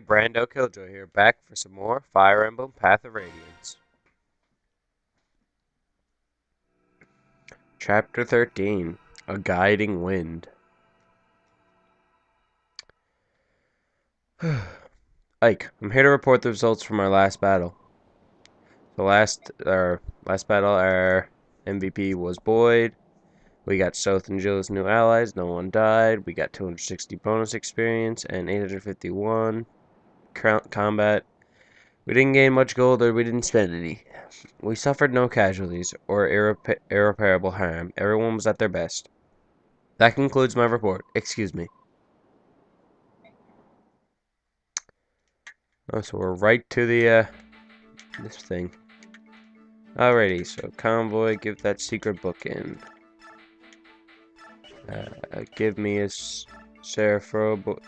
Brandokilljoy here, back for some more Fire Emblem Path of Radiance. Chapter 13, A Guiding Wind. Ike, I'm here to report the results from our last battle. Last battle, our MVP was Boyd. We got South and Jill's new allies, no one died. We got 260 bonus experience and 851 combat. We didn't gain much gold, or we didn't spend any. We suffered no casualties or irreparable harm. Everyone was at their best. That concludes my report. Excuse me. Oh, so we're right to the, this thing. Alrighty, so convoy, give that secret book in. Give me a Seraph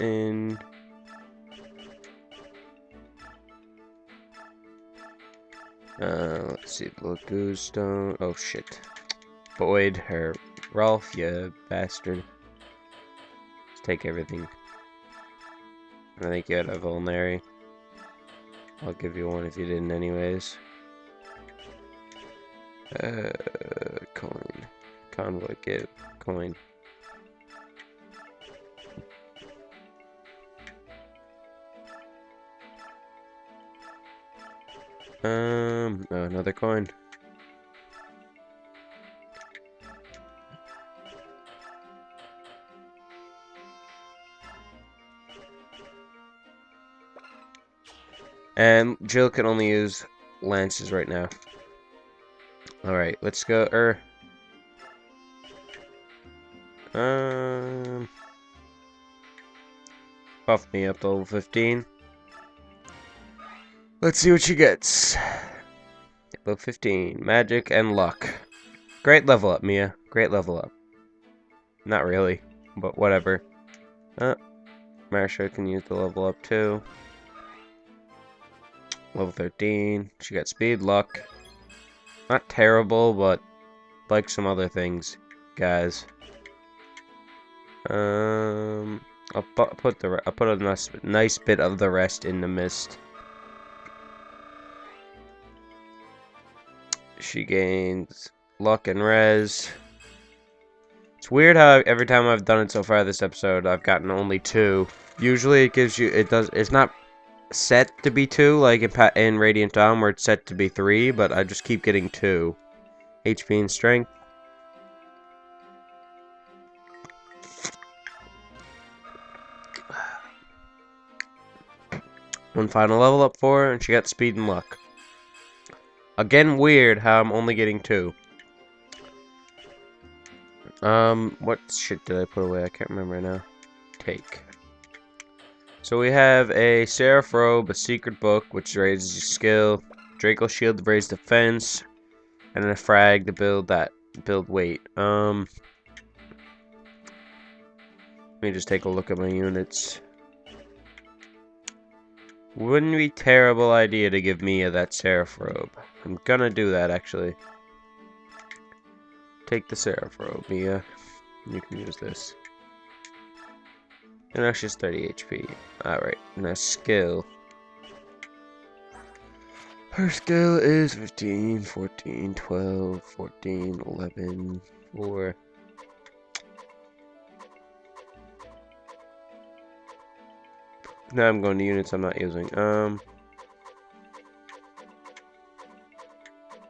in. Let's see, Lagoon Stone. Oh shit. Boyd, or Rolf, you bastard. Let's take everything. I think you had a Vulnerary. I'll give you one if you didn't anyways. Coin. Convoy, give. Coin. Oh, another coin. And Jill can only use lances right now. Alright, let's go, buff me up to level 15. Let's see what she gets. Level 15, magic and luck. Great level up, Mia. Great level up. Not really, but whatever. Marsha can use the level up too. Level 13. She got speed, luck. Not terrible, but like some other things, guys. I'll put a nice bit of the rest in the mist. She gains luck and res. It's weird how every time I've done it so far this episode, I've gotten only 2. Usually it gives you, it's not set to be 2 like in Radiant Dawn where it's set to be 3, but I just keep getting 2. HP and strength. One final level up for her, and she got speed and luck. Again, weird how I'm only getting 2. What shit did I put away? I can't remember now. Take. So we have a Seraph Robe, a secret book, which raises your skill, Draco Shield to raise defense, and then a frag to build weight. Let me just take a look at my units. Wouldn't be a terrible idea to give Mia that Seraph Robe. I'm gonna do that, actually. Take the Seraph Robe, Mia. You can use this. And now she's 30 HP. Alright, now skill. Her skill is 15, 14, 12, 14, 11, 4. Now I'm going to units I'm not using.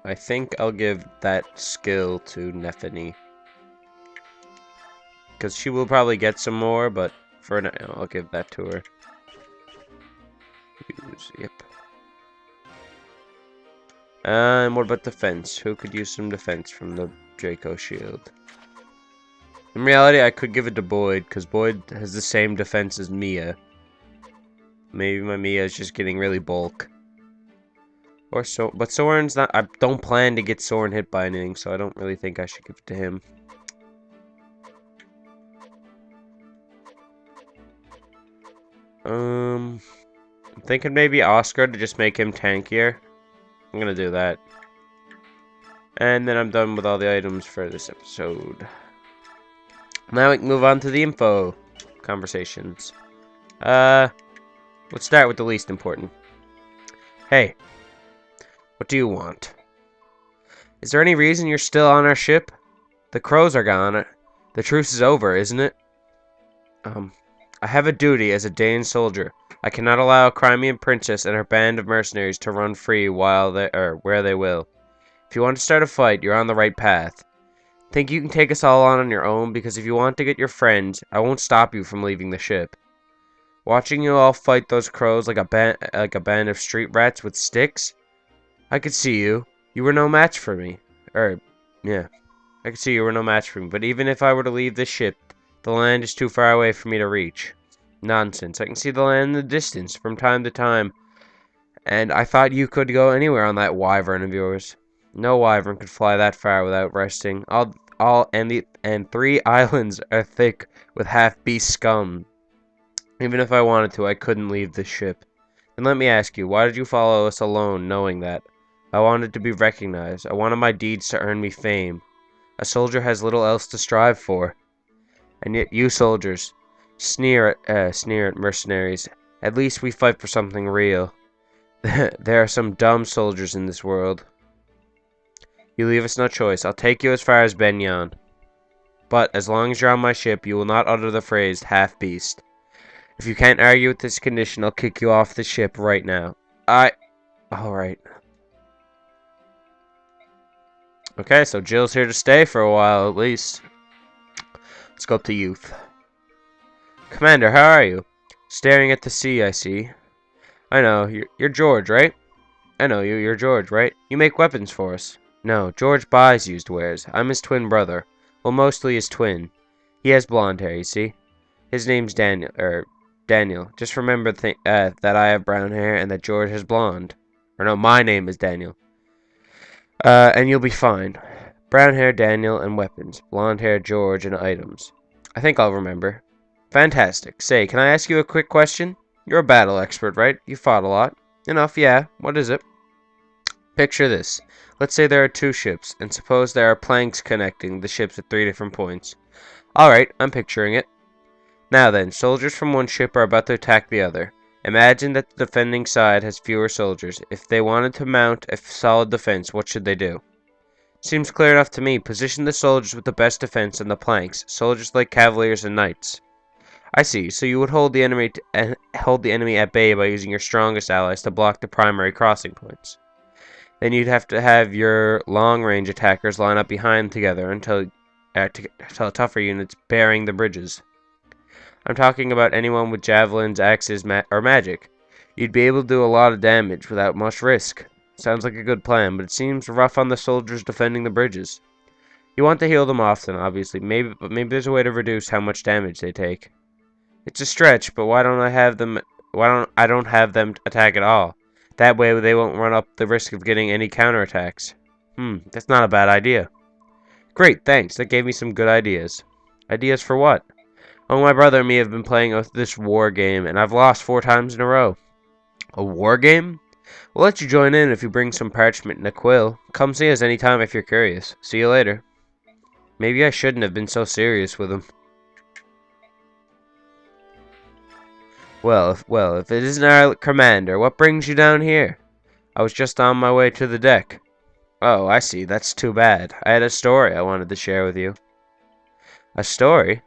I think I'll give that skill to Nethany. Because she will probably get some more, but for now, I'll give that to her. Yep. And what about defense? Who could use some defense from the Draco Shield? In reality, I could give it to Boyd, because Boyd has the same defense as Mia. Maybe my Mia is just getting really bulk. Or so, but Soren's not. I don't plan to get Soren hit by anything, so I don't really think I should give it to him. I'm thinking maybe Oscar to just make him tankier. I'm gonna do that. And then I'm done with all the items for this episode. Now we can move on to the info conversations. Let's start with the least important. Hey, what do you want? Is there any reason you're still on our ship? The crows are gone. The truce is over, isn't it? I have a duty as a Dane soldier. I cannot allow a Crimean princess and her band of mercenaries to run free where they will. If you want to start a fight, you're on the right path. Think you can take us all on your own? Because if you want to get your friends, I won't stop you from leaving the ship. Watching you all fight those crows like a band of street rats with sticks? I could see you. You were no match for me. Yeah. I could see you were no match for me. But even if I were to leave this ship, the land is too far away for me to reach. Nonsense. I can see the land in the distance from time to time. And I thought you could go anywhere on that wyvern of yours. No wyvern could fly that far without resting. And 3 islands are thick with half-beast scum. Even if I wanted to, I couldn't leave this ship. Then let me ask you, why did you follow us alone, knowing that? I wanted to be recognized. I wanted my deeds to earn me fame. A soldier has little else to strive for. And yet you soldiers sneer at mercenaries. At least we fight for something real. There are some dumb soldiers in this world. You leave us no choice. I'll take you as far as Benyon. But as long as you're on my ship, you will not utter the phrase half-beast. If you can't argue with this condition, I'll kick you off the ship right now. Alright. Okay, so Jill's here to stay for a while, at least. Let's go up to youth. Commander, how are you? Staring at the sea, I see. I know, you're George, right? I know you're George, right? You make weapons for us. No, George buys used wares. I'm his twin brother. Well, mostly his twin. He has blonde hair, you see? His name's Daniel. Just remember that I have brown hair and that George has blonde. Or no, my name is Daniel. And you'll be fine. Brown hair, Daniel, and weapons. Blonde hair, George, and items. I think I'll remember. Fantastic. Say, can I ask you a quick question? You're a battle expert, right? You fought a lot. Enough, yeah. What is it? Picture this. Let's say there are 2 ships, and suppose there are planks connecting the ships at 3 different points. Alright, I'm picturing it. Now then, soldiers from one ship are about to attack the other. Imagine that the defending side has fewer soldiers. If they wanted to mount a solid defense, what should they do? Seems clear enough to me. Position the soldiers with the best defense on the planks. Soldiers like cavaliers and knights. I see. So you would hold the enemy at bay by using your strongest allies to block the primary crossing points. Then you'd have to have your long-range attackers line up behind together until tougher units bearing the bridges. I'm talking about anyone with javelins, axes, or magic. You'd be able to do a lot of damage without much risk. Sounds like a good plan, but it seems rough on the soldiers defending the bridges. You want to heal them often, obviously. Maybe there's a way to reduce how much damage they take. It's a stretch, but why don't I have them attack at all? That way they won't run up the risk of getting any counterattacks. That's not a bad idea. Great, thanks. That gave me some good ideas. Ideas for what? Oh, my brother and me have been playing this war game, and I've lost 4 times in a row. A war game? We'll let you join in if you bring some parchment and a quill. Come see us anytime if you're curious. See you later. Maybe I shouldn't have been so serious with him. Well, if it isn't our commander, what brings you down here? I was just on my way to the deck. Oh, I see. That's too bad. I had a story I wanted to share with you. A story?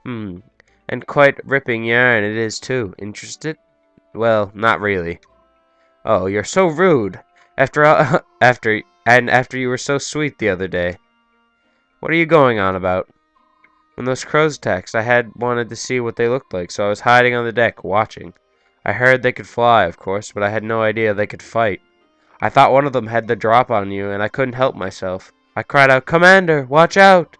And quite ripping yarn it is too. Interested? Well, not really. Oh, you're so rude. After you were so sweet the other day. What are you going on about? When those crows attacked, I wanted to see what they looked like, so I was hiding on the deck, watching. I heard they could fly, of course, but I had no idea they could fight. I thought one of them had the drop on you, and I couldn't help myself. I cried out, "Commander, watch out!"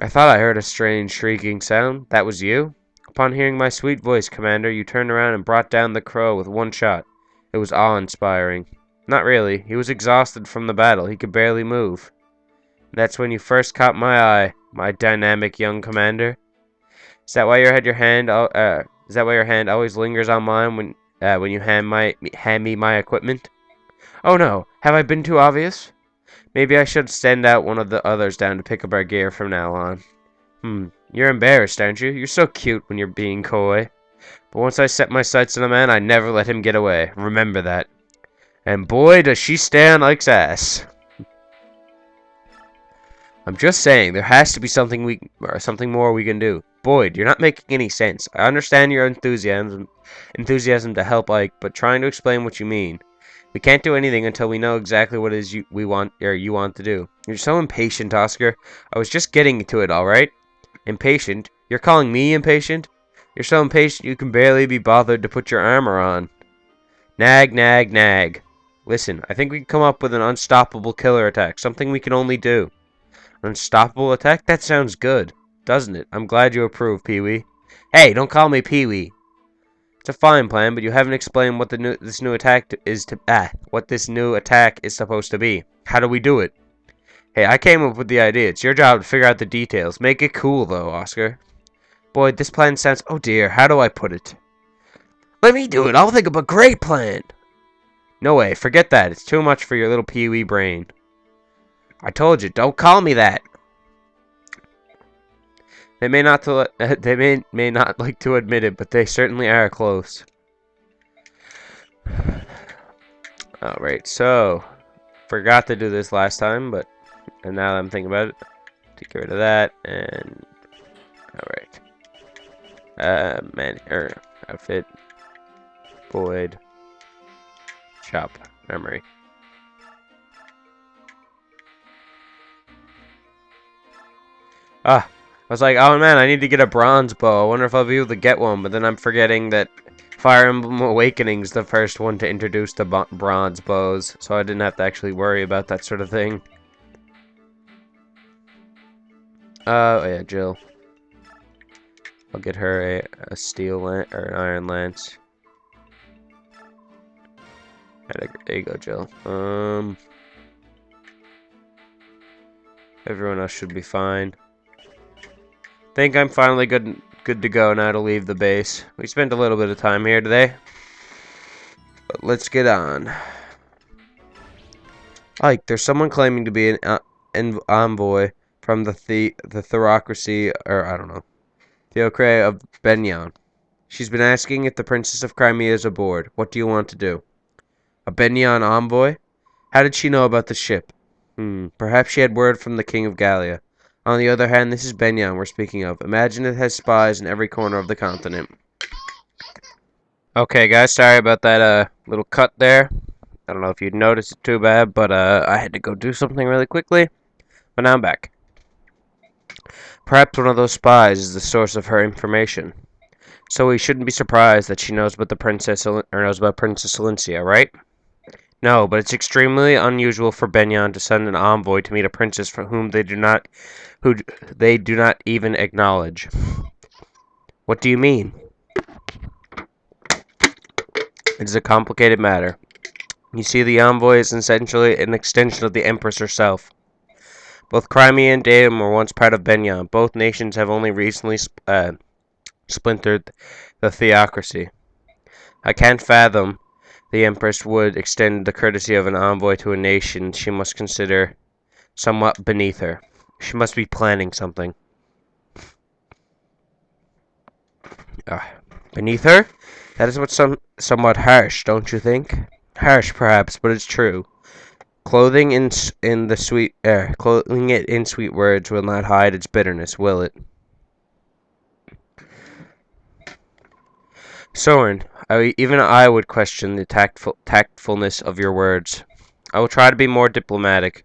I thought I heard a strange shrieking sound. That was you? Upon hearing my sweet voice, Commander, you turned around and brought down the crow with one shot. It was awe-inspiring. Not really. He was exhausted from the battle. He could barely move. That's when you first caught my eye, my dynamic young commander. Is that why your hand always lingers on mine when you hand me my equipment? Oh no, have I been too obvious? Maybe I should send out one of the others down to pick up our gear from now on. You're embarrassed, aren't you? You're so cute when you're being coy. But once I set my sights on a man, I never let him get away. Remember that. And boy, does she stand like ass. I'm just saying, there has to be something more we can do. Boyd, you're not making any sense. I understand your enthusiasm to help Ike, but trying to explain what you mean. We can't do anything until we know exactly what it is you want to do. You're so impatient, Oscar. I was just getting to it, all right? Impatient? You're calling me impatient? You're so impatient you can barely be bothered to put your armor on. Nag, nag, nag. Listen, I think we can come up with an unstoppable killer attack, something we can only do. Unstoppable attack? That sounds good, doesn't it? I'm glad you approve, Pee-wee. Hey, don't call me Pee-wee. It's a fine plan, but you haven't explained what this new attack is supposed to be. How do we do it? Hey, I came up with the idea. It's your job to figure out the details. Make it cool, though, Oscar. Boy, this plan sounds... Oh, dear. How do I put it? Let me do it. I'll think of a great plan. No way. Forget that. It's too much for your little Pee-wee brain. I told you, don't call me that. They may not like to admit it, but they certainly are close. Alright, so forgot to do this last time, and now that I'm thinking about it, to get rid of that, and alright. Outfit, Boyd, shop, memory. I was like, oh man, I need to get a bronze bow. I wonder if I'll be able to get one, but then I'm forgetting that Fire Emblem Awakening's the first one to introduce the bronze bows, so I didn't have to actually worry about that sort of thing. Oh yeah, Jill. I'll get her a steel lance or an iron lance. There you go, Jill. Everyone else should be fine. Think I'm finally good to go now to leave the base. We spent a little bit of time here today, but let's get on. Like, there's someone claiming to be an envoy from the theocracy, or I don't know, theocracy of Benyon. She's been asking if the Princess of Crimea is aboard. What do you want to do? A Benyon envoy? How did she know about the ship? Perhaps she had word from the King of Gallia. On the other hand, this is Benyon we're speaking of. Imagine it has spies in every corner of the continent. Okay, guys, sorry about that little cut there. I don't know if you'd noticed it too bad, but I had to go do something really quickly. But now I'm back. Perhaps one of those spies is the source of her information. So we shouldn't be surprised that she knows about the Princess Alicia, right? No, but it's extremely unusual for Benyon to send an envoy to meet a princess from whom they do not even acknowledge. What do you mean? It is a complicated matter. You see, the envoy is essentially an extension of the Empress herself. Both Crimea and Datum were once part of Benyon. Both nations have only recently splintered the theocracy. I can't fathom the Empress would extend the courtesy of an envoy to a nation she must consider somewhat beneath her. She must be planning something. Beneath her? That is somewhat harsh, don't you think? Harsh, perhaps, but it's true. Clothing it in sweet words will not hide its bitterness, will it? Soren, even I would question the tactfulness of your words. I will try to be more diplomatic.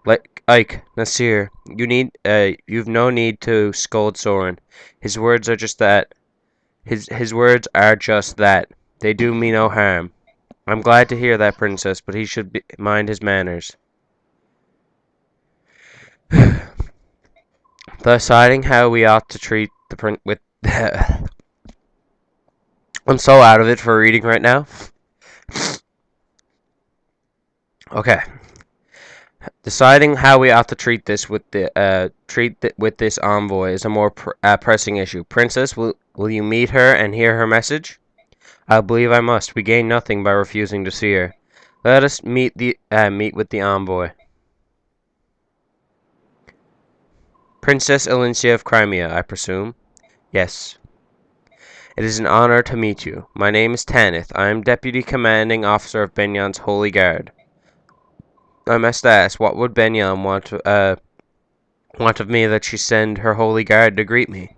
Like Ike, Nasir, you've no need to scold Soren. His words are just that. His words are just that. They do me no harm. I'm glad to hear that, Princess, but he should mind his manners. Deciding how we ought to treat the I'm so out of it for reading right now. Okay. Deciding how we ought to treat this with this envoy is a more pressing issue. Princess, will you meet her and hear her message? I believe I must. We gain nothing by refusing to see her. Let us meet with the envoy. Princess Alicia of Crimea, I presume. Yes. It is an honor to meet you. My name is Tanith. I am Deputy Commanding Officer of Benyan's Holy Guard. I must ask, what would Benyan want of me that she send her Holy Guard to greet me?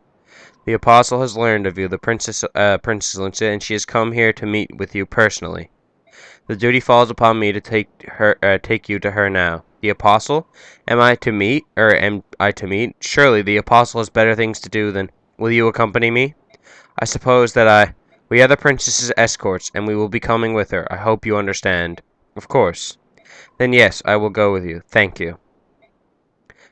The Apostle has learned of you, the Princess Luncia, and she has come here to meet with you personally. The duty falls upon me to take you to her now. The Apostle? Am I to meet? Surely the Apostle has better things to do than... Will you accompany me? I suppose that We are the princess's escorts, and we will be coming with her. I hope you understand. Of course. Then yes, I will go with you. Thank you.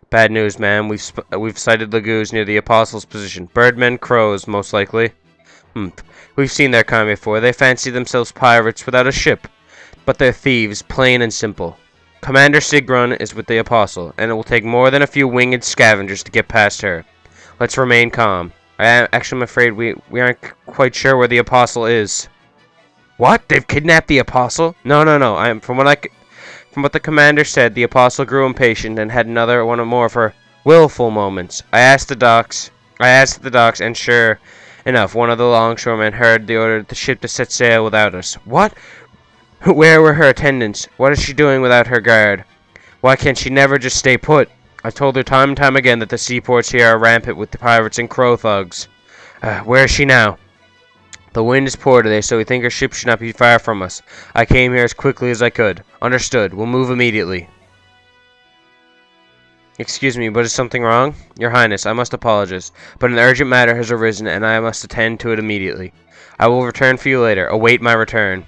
Bad news, ma'am. We've sighted lagoons near the Apostle's position. Birdmen, crows, most likely. We've seen their kind before. They fancy themselves pirates without a ship. But they're thieves, plain and simple. Commander Sigrun is with the Apostle, and it will take more than a few winged scavengers to get past her. Let's remain calm. I'm afraid we aren't quite sure where the Apostle is. What? They've kidnapped the Apostle? No. From what the commander said, the Apostle grew impatient and had one or more of her willful moments. I asked at the docks, and sure enough, one of the longshoremen heard the order of the ship to set sail without us. What? Where were her attendants? What is she doing without her guard? Why can't she never just stay put? I've told her time and time again that the seaports here are rampant with the pirates and crow thugs. Where is she now? The wind is poor today, so we think her ship should not be far from us. I came here as quickly as I could. Understood. We'll move immediately. Excuse me, but is something wrong? Your Highness, I must apologize, but an urgent matter has arisen, and I must attend to it immediately. I will return for you later. Await my return.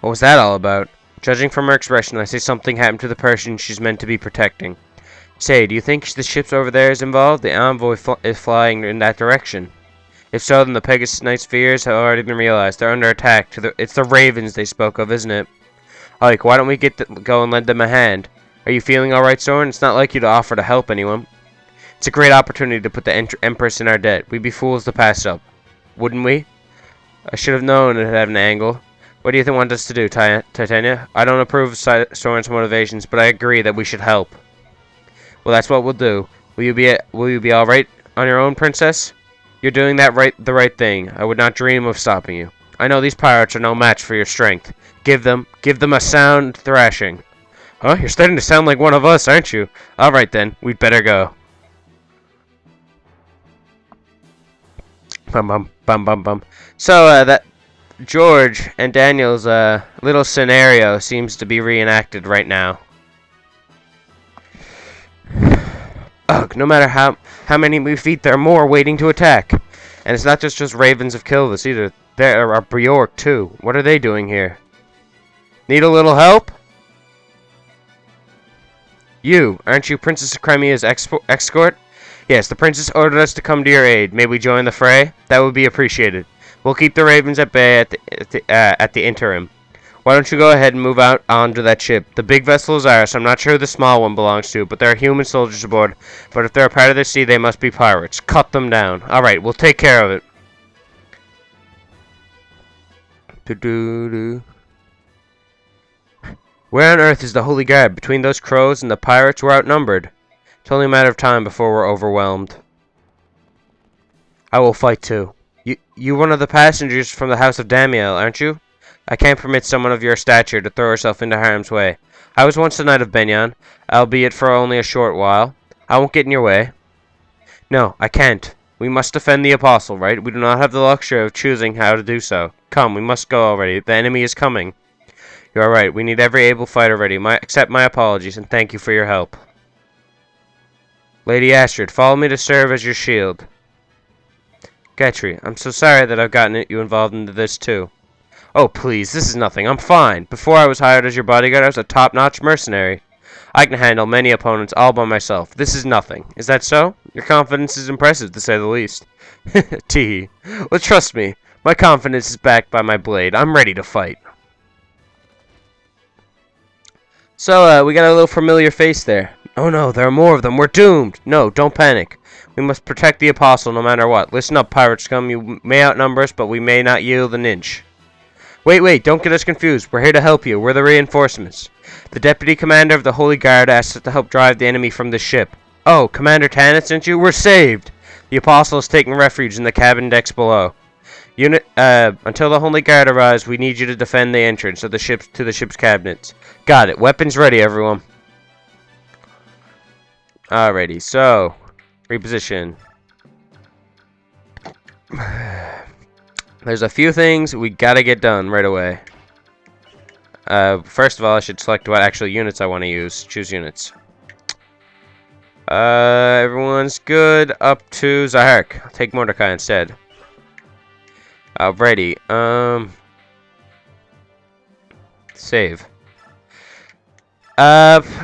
What was that all about? Judging from her expression, I say something happened to the person she's meant to be protecting. Say, do you think the ship's over there is involved? The envoy is flying in that direction. If so, then the Pegasus Knight's fears have already been realized. They're under attack. It's the Ravens they spoke of, isn't it? Ike, why don't we go and lend them a hand? Are you feeling alright, Soren? It's not like you to offer to help anyone. It's a great opportunity to put the Empress in our debt. We'd be fools to pass up. Wouldn't we? I should have known it had an angle. What do you want us to do, Titania? I don't approve of Soren's motivations, but I agree that we should help. Well, that's what we'll do. Will you be all right on your own, Princess? You're doing the right thing. I would not dream of stopping you. I know these pirates are no match for your strength. Give them a sound thrashing. Huh? You're starting to sound like one of us, aren't you? All right then, we'd better go. Bum. So that George and Daniel's little scenario seems to be reenacted right now. Ugh, no matter how many we defeat, there are more waiting to attack. And it's not just Ravens have killed us either. There are Bjork too. What are they doing here? Need a little help? You, aren't you Princess of Crimea's escort? Yes, the princess ordered us to come to your aid. May we join the fray? That would be appreciated. We'll keep the Ravens at bay at the interim. Why don't you go ahead and move out onto that ship? The big vessel is ours, so I'm not sure who the small one belongs to, but there are human soldiers aboard. But if they're a part of the sea, they must be pirates. Cut them down. Alright, we'll take care of it. Where on earth is the Holy Guard? Between those crows and the pirates, we're outnumbered. It's only a matter of time before we're overwhelmed. I will fight too. You one of the passengers from the House of Damiel, aren't you? I can't permit someone of your stature to throw herself into harm's way. I was once a knight of Benyan, albeit for only a short while. I won't get in your way. No, I can't. We must defend the Apostle, right? We do not have the luxury of choosing how to do so. Come, we must go already. The enemy is coming. You are right. We need every able fighter ready. Accept my apologies, and thank you for your help. Lady Astrid, follow me to serve as your shield. Gatry, I'm so sorry that I've gotten you involved into this too. Oh, please, this is nothing. I'm fine. Before I was hired as your bodyguard, I was a top-notch mercenary. I can handle many opponents all by myself. This is nothing. Is that so? Your confidence is impressive, to say the least. Tee. Well, trust me. My confidence is backed by my blade. I'm ready to fight. So, we got a little familiar face there. Oh no, there are more of them. We're doomed. No, don't panic. We must protect the Apostle no matter what. Listen up, pirate scum. You may outnumber us, but we may not yield an inch. Wait, don't get us confused. We're here to help you. We're the reinforcements. The Deputy Commander of the Holy Guard asked us to help drive the enemy from the ship. Oh, Commander Tanith sent you? We're saved! The Apostle is taking refuge in the cabin decks below. Unit, until the Holy Guard arrives, we need you to defend the entrance of the ship's cabinets. Got it. Weapons ready, everyone. Alrighty, so reposition. There's a few things we gotta get done right away. First of all, I should select what actual units I want to use. Choose units. Everyone's good up to Zahark. I'll take Mordecai instead. Alrighty. Save.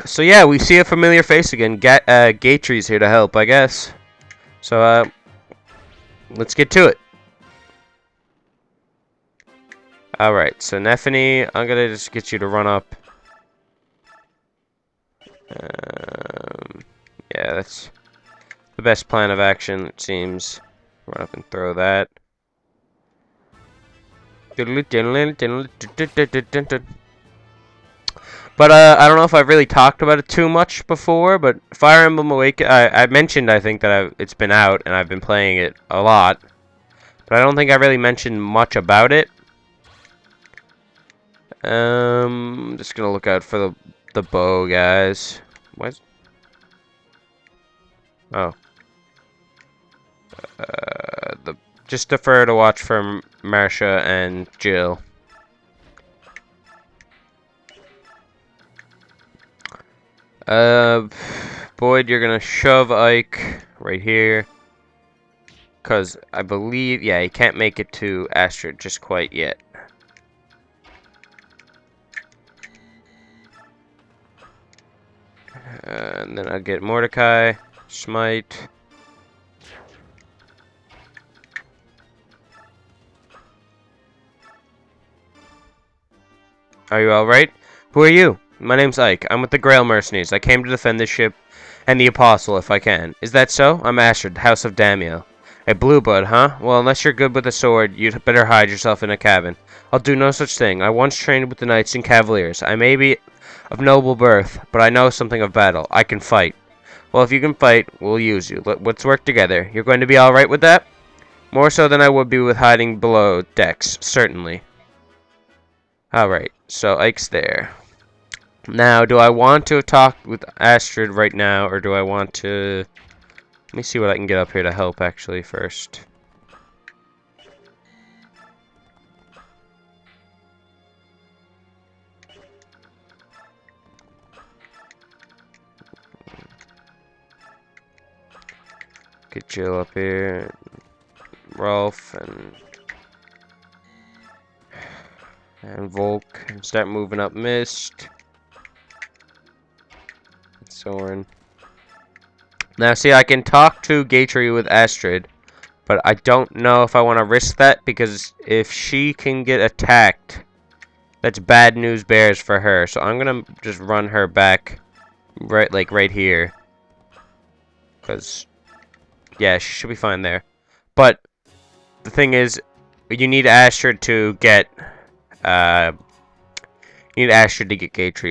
So yeah, we see a familiar face again. Gatry's here to help, I guess. So, let's get to it. Alright, so Nephany, I'm gonna just get you to run up. Yeah, that's the best plan of action, it seems. Run up and throw that. But I don't know if I've really talked about it too much before, but Fire Emblem Awakening, I mentioned, I think, that it's been out, and I've been playing it a lot. But I don't think I really mentioned much about it. Just gonna look out for the bow, guys. What? Oh. Just defer to watch for Marcia and Jill. Boyd, you're gonna shove Ike right here. Because I believe, yeah, he can't make it to Astrid just quite yet. And then I'll get Mordecai, Smite. Are you alright? Who are you? My name's Ike. I'm with the Grail Mercenaries. I came to defend the ship and the Apostle if I can. Is that so? I'm Astrid, House of Damiel. A blue bud, huh? Well, unless you're good with a sword, you'd better hide yourself in a cabin. I'll do no such thing. I once trained with the Knights and Cavaliers. I may be of noble birth, but I know something of battle. I can fight. Well, if you can fight, we'll use you. Let's work together. You're going to be alright with that? More so than I would be with hiding below decks, certainly. Alright, so Ike's there. Now, do I want to talk with Astrid right now, or do I want to... Let me see what I can get up here to help, actually, first. Get Jill up here. Rolf and Volk, and start moving up Mist. Soren. Now, see, I can talk to Gatry with Astrid, but I don't know if I want to risk that, because if she can get attacked, that's bad news bears for her. So I'm gonna just run her back, right here, because yeah, she should be fine there. But the thing is, you need Astrid to get Gatry,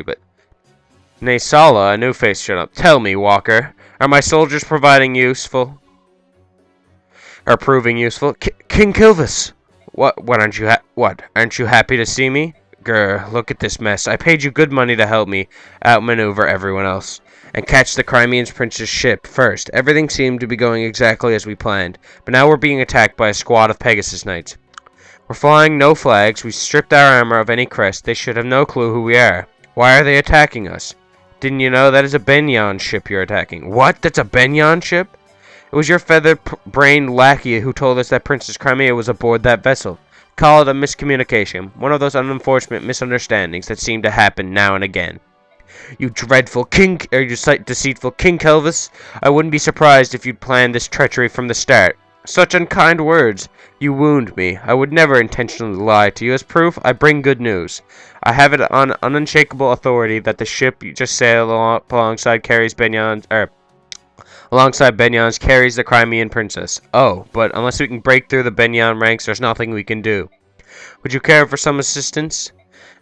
but Naysala, a new face shut up. Tell me, Walker, are my soldiers proving useful? King Kilvis! What aren't you happy to see me? Grr, look at this mess. I paid you good money to help me outmaneuver everyone else and catch the Crimean Prince's ship first. Everything seemed to be going exactly as we planned, but now we're being attacked by a squad of Pegasus Knights. We're flying no flags. We stripped our armor of any crest. They should have no clue who we are. Why are they attacking us? Didn't you know that is a Benyon ship you're attacking? What? That's a Benyon ship? It was your feather-brained lackey who told us that Princess Crimea was aboard that vessel. Call it a miscommunication. One of those unfortunate misunderstandings that seem to happen now and again. You deceitful King Kelvis. I wouldn't be surprised if you'd planned this treachery from the start. Such unkind words. You wound me. I would never intentionally lie to you. As proof, I bring good news. I have it on unshakable authority that the ship you just sailed alongside carries Benyon's carries the Crimean Princess. Oh, but unless we can break through the Benyon ranks, there's nothing we can do. Would you care for some assistance?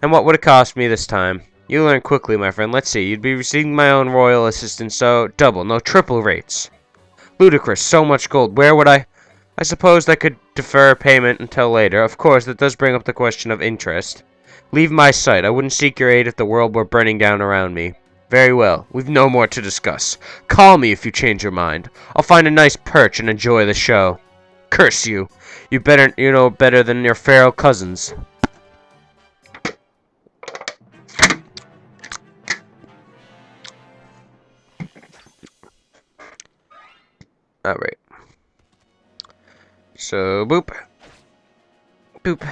And what would it cost me this time? You learn quickly, my friend. Let's see. You'd be receiving my own royal assistance, so double, no triple rates. Ludicrous. So much gold. Where would I suppose that could defer payment until later. Of course, that does bring up the question of interest. Leave my sight. I wouldn't seek your aid if the world were burning down around me. Very well. We've no more to discuss. Call me if you change your mind. I'll find a nice perch and enjoy the show. Curse you. You know better than your feral cousins. Alright. So, boop. Boop.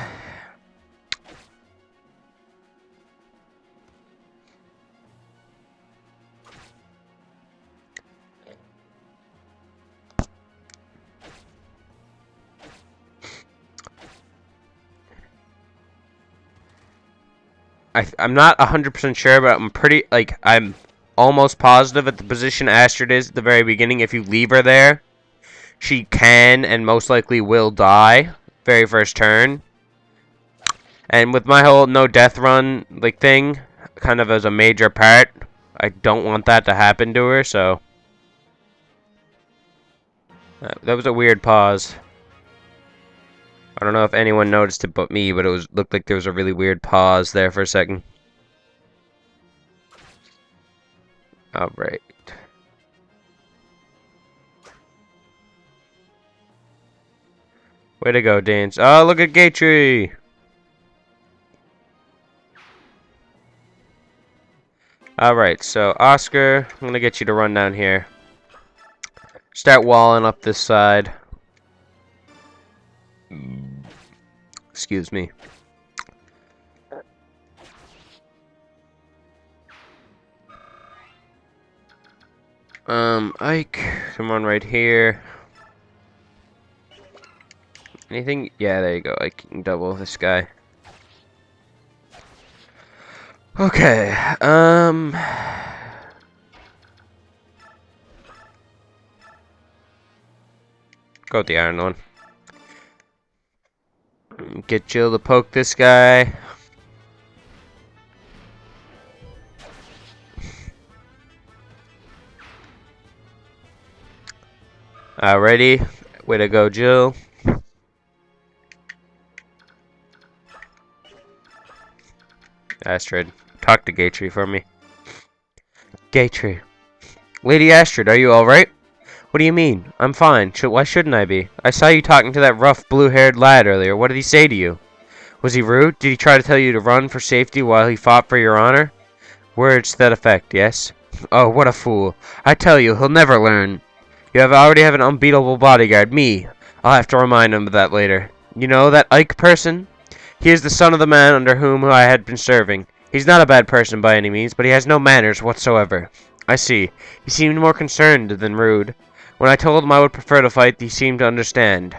I'm not 100% sure, but I'm almost positive at the position Astrid is at the very beginning. If you leave her there, she can and most likely will die very first turn. And with my whole no death run thing, kind of as a major part, I don't want that to happen to her. So that was a weird pause. I don't know if anyone noticed it but me, but it looked like there was a really weird pause there for a second. Alright. Way to go, Dance. Oh, look at Gatry! Alright, so Oscar, I'm gonna get you to run down here. Start walling up this side. Excuse me. Ike, come on right here. Anything? Yeah, there you go. I can double this guy. Okay, go with the iron one. Get Jill to poke this guy. Alrighty. Way to go, Jill. Astrid, talk to Gatry for me. Gatry. Lady Astrid, are you alright? What do you mean? I'm fine. Why shouldn't I be? I saw you talking to that rough, blue-haired lad earlier. What did he say to you? Was he rude? Did he try to tell you to run for safety while he fought for your honor? Words to that effect, yes? Oh, what a fool. I tell you, he'll never learn. You already have an unbeatable bodyguard, me. I'll have to remind him of that later. You know, that Ike person? He is the son of the man under whom I had been serving. He's not a bad person by any means, but he has no manners whatsoever. I see. He seemed more concerned than rude. When I told him I would prefer to fight, he seemed to understand.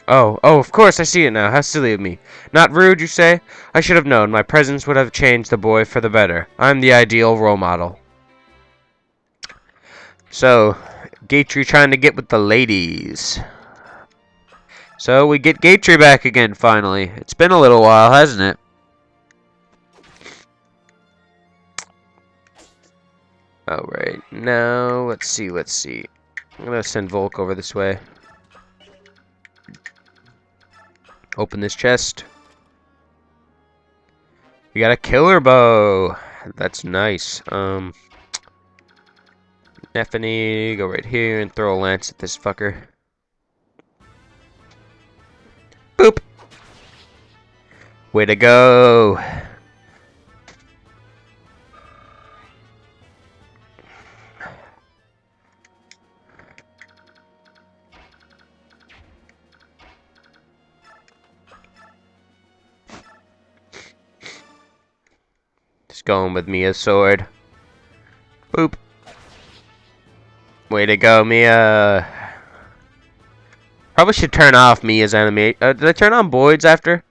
Oh, of course, I see it now. How silly of me. Not rude, you say? I should have known. My presence would have changed the boy for the better. I'm the ideal role model. So, Gatry trying to get with the ladies. So, we get Gatry back again, finally. It's been a little while, hasn't it? Alright, now, let's see. I'm gonna send Volk over this way. Open this chest. We got a killer bow. That's nice. Neffany, go right here and throw a lance at this fucker. Boop! Way to go! Just going with Mia's sword. Boop! Way to go, Mia! Probably should turn off Mia's enemy. Did I turn on Boyd's after?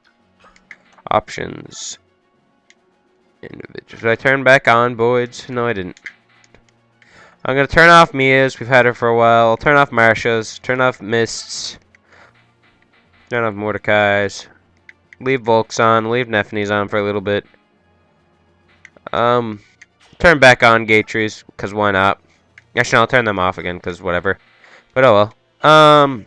Options. Individuals. Did I turn back on Boyd's? No, I didn't. I'm gonna turn off Mia's. We've had her for a while. I'll turn off Marsha's. Turn off Mist's. Turn off Mordecai's. Leave Volk's on. Leave Neffany's on for a little bit. Turn back on Gatry's, because why not? Actually, I'll turn them off again, because whatever. But oh well.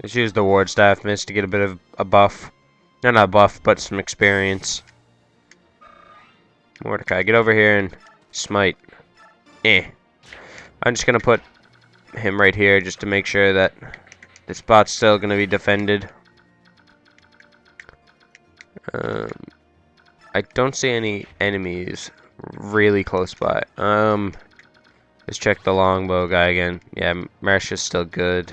Let's use the ward staff miss to get a bit of a buff. No, not buff, but some experience. Mordecai, get over here and smite. I'm just gonna put him right here just to make sure that the spot's still gonna be defended. I don't see any enemies really close by. Let's check the longbow guy again. Yeah, Marsha's still good.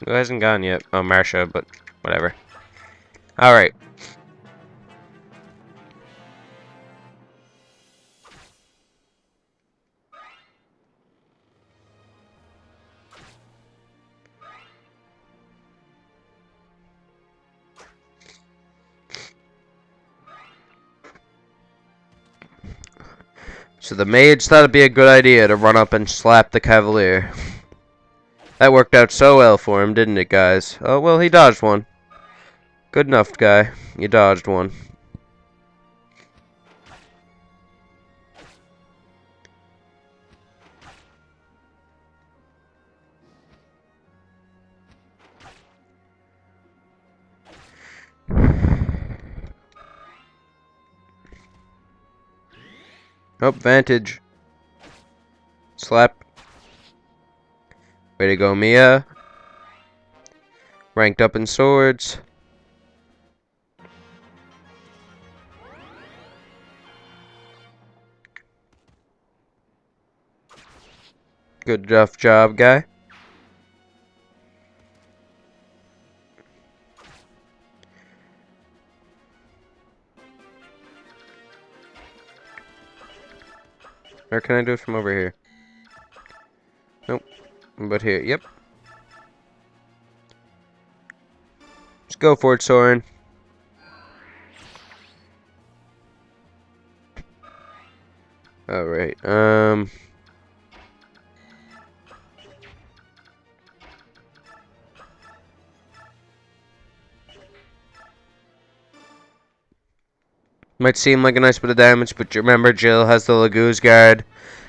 Who hasn't gone yet? Oh, Marsha, but whatever. Alright. So the mage thought it'd be a good idea to run up and slap the cavalier. That worked out so well for him, didn't it, guys? Oh, well, he dodged one. Good enough, guy. You dodged one. Oh, vantage. Slap. Way to go, Mia. Ranked up in swords. Good rough job, guy. Or can I do it from over here? Nope. But here, yep. Let's go for it, Soren. Alright, might seem like a nice bit of damage, but remember Jill has the Laguz guard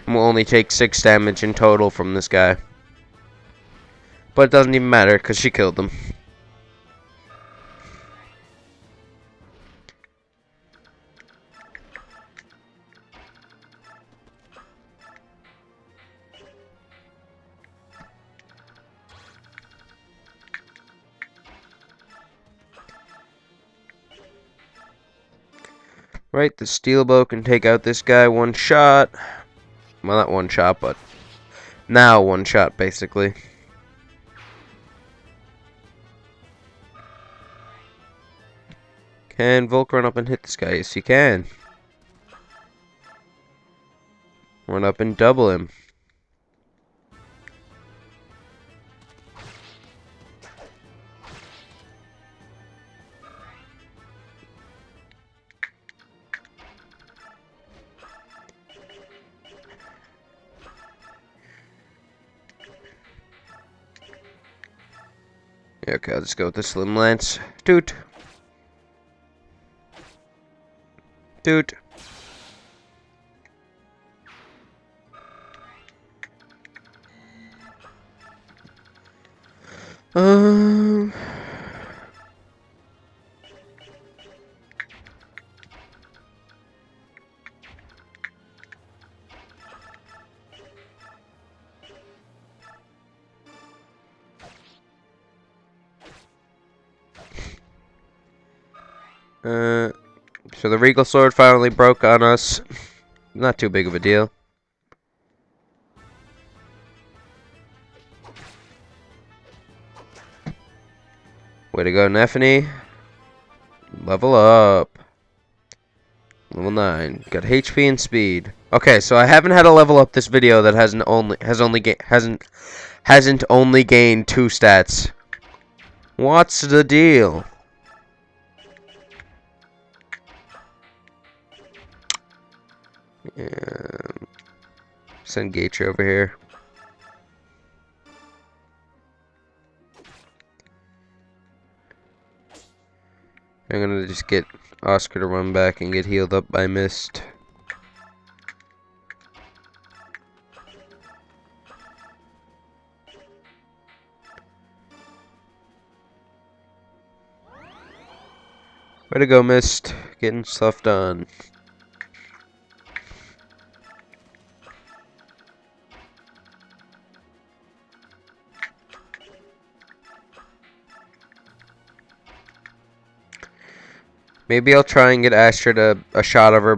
and will only take 6 damage in total from this guy. But it doesn't even matter because she killed him. Right, the steel bow can take out this guy one shot. Well, not one shot, but now one shot, basically. Can Volk run up and hit this guy? Yes, he can. Run up and double him. Okay, I'll just go with the Slim Lance. Toot. Toot. So the Regal Sword finally broke on us. Not too big of a deal. Way to go, Neffany. Level up. Level 9. Got HP and speed. Okay, so I haven't had a level up this video that hasn't only gained 2 stats. What's the deal? And send Gatry over here. I'm gonna just get Oscar to run back and get healed up by Mist. Way to go, Mist. Getting stuff done. Maybe I'll try and get Astra to a shot of her